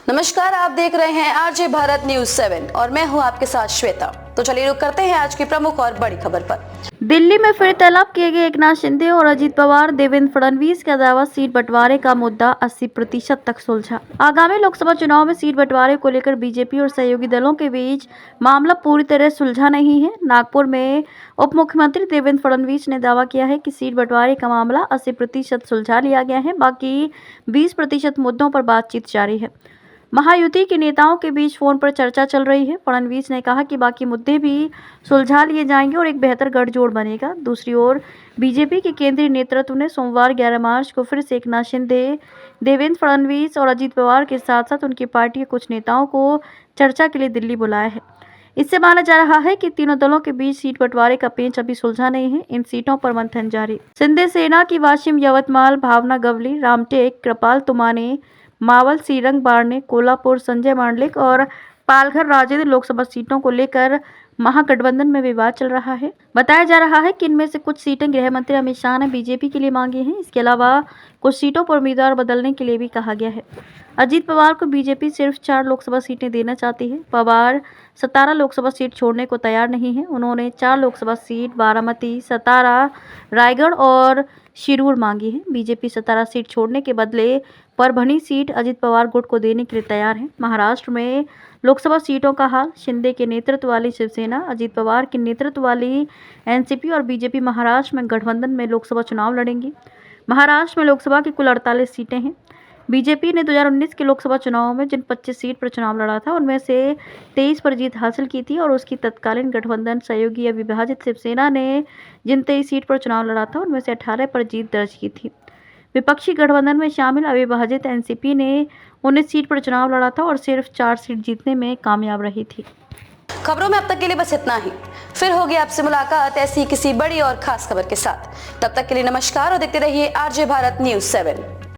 नमस्कार, आप देख रहे हैं आरजे भारत न्यूज 7 और मैं हूं आपके साथ श्वेता। तो चलिए रुक करते हैं आज की प्रमुख और बड़ी खबर पर। दिल्ली में फिर तलब किए गए एकनाथ शिंदे और अजीत पवार, देवेंद्र फडणवीस का दावा, सीट बंटवारे का मुद्दा 80% तक सुलझा। आगामी लोकसभा चुनाव में सीट बंटवारे को लेकर बीजेपी और सहयोगी दलों के बीच मामला पूरी तरह सुलझा नहीं है। नागपुर में उप मुख्यमंत्री देवेंद्र फडणवीस ने दावा किया है कि सीट बंटवारे का मामला 80% सुलझा लिया गया है, बाकी 20% मुद्दों पर बातचीत जारी है। महायुति के नेताओं के बीच फोन पर चर्चा चल रही है। फडणवीस ने कहा कि बाकी मुद्दे भी सुलझा लिए जाएंगे और एक बेहतर गठजोड़ बनेगा। दूसरी ओर बीजेपी के केंद्रीय नेतृत्व ने सोमवार 11 मार्च को फिर से एकनाथ शिंदे, देवेंद्र फडणवीस और अजीत पवार के साथ साथ उनकी पार्टी के कुछ नेताओं को चर्चा के लिए दिल्ली बुलाया है। इससे माना जा रहा है कि तीनों दलों के बीच सीट बंटवारे का पेंच अभी सुलझा नहीं है। इन सीटों पर मंथन जारी। शिंदे सेना की वाशिम यवतमाल, भावना गवली, रामटेक, कृपाल तुमाने, मावल, सीरंग, बाड़ने, कोल्हापुर, संजय मांडलिक और पालघर राजेंद्र लोकसभा सीटों को लेकर महागठबंधन में विवाद चल रहा है। बताया जा रहा है कि इनमें से कुछ सीटें गृह मंत्री अमित शाह ने बीजेपी के लिए मांगी हैं। इसके अलावा कुछ सीटों पर उम्मीदवार बदलने के लिए भी कहा गया है। अजीत पवार को बीजेपी सिर्फ 4 लोकसभा सीटें देना चाहती है। पवार 17 लोकसभा सीट छोड़ने को तैयार नहीं है। उन्होंने 4 लोकसभा सीट बारामती, सतारा, रायगढ़ और शिरूर मांगी है। बीजेपी 17 सीट छोड़ने के बदले परभनी सीट अजित पवार गुट को देने के लिए तैयार है। महाराष्ट्र में लोकसभा सीटों का हाल। शिंदे के नेतृत्व वाली शिवसेना, अजित पवार के नेतृत्व वाली एनसीपी और बीजेपी महाराष्ट्र में गठबंधन में लोकसभा चुनाव लड़ेंगी। महाराष्ट्र में लोकसभा की कुल 48 सीटें हैं। बीजेपी ने 2019 के लोकसभा चुनाव में जिन 25 सीट पर चुनाव लड़ा था, उनमें से 23 पर जीत हासिल की थी और उसकी तत्कालीन गठबंधन सहयोगी या विभाजित शिवसेना ने जिन 23 सीट पर चुनाव लड़ा था, उनमें से 18 पर जीत दर्ज की थी। विपक्षी गठबंधन में शामिल अविभाजित एनसीपी ने 19 सीट पर चुनाव लड़ा था और सिर्फ 4 सीट जीतने में कामयाब रही थी। खबरों में अब तक के लिए बस इतना ही। फिर होगी आपसे मुलाकात ऐसी किसी बड़ी और खास खबर के साथ। तब तक के लिए नमस्कार और देखते रहिए आरजे भारत न्यूज 7।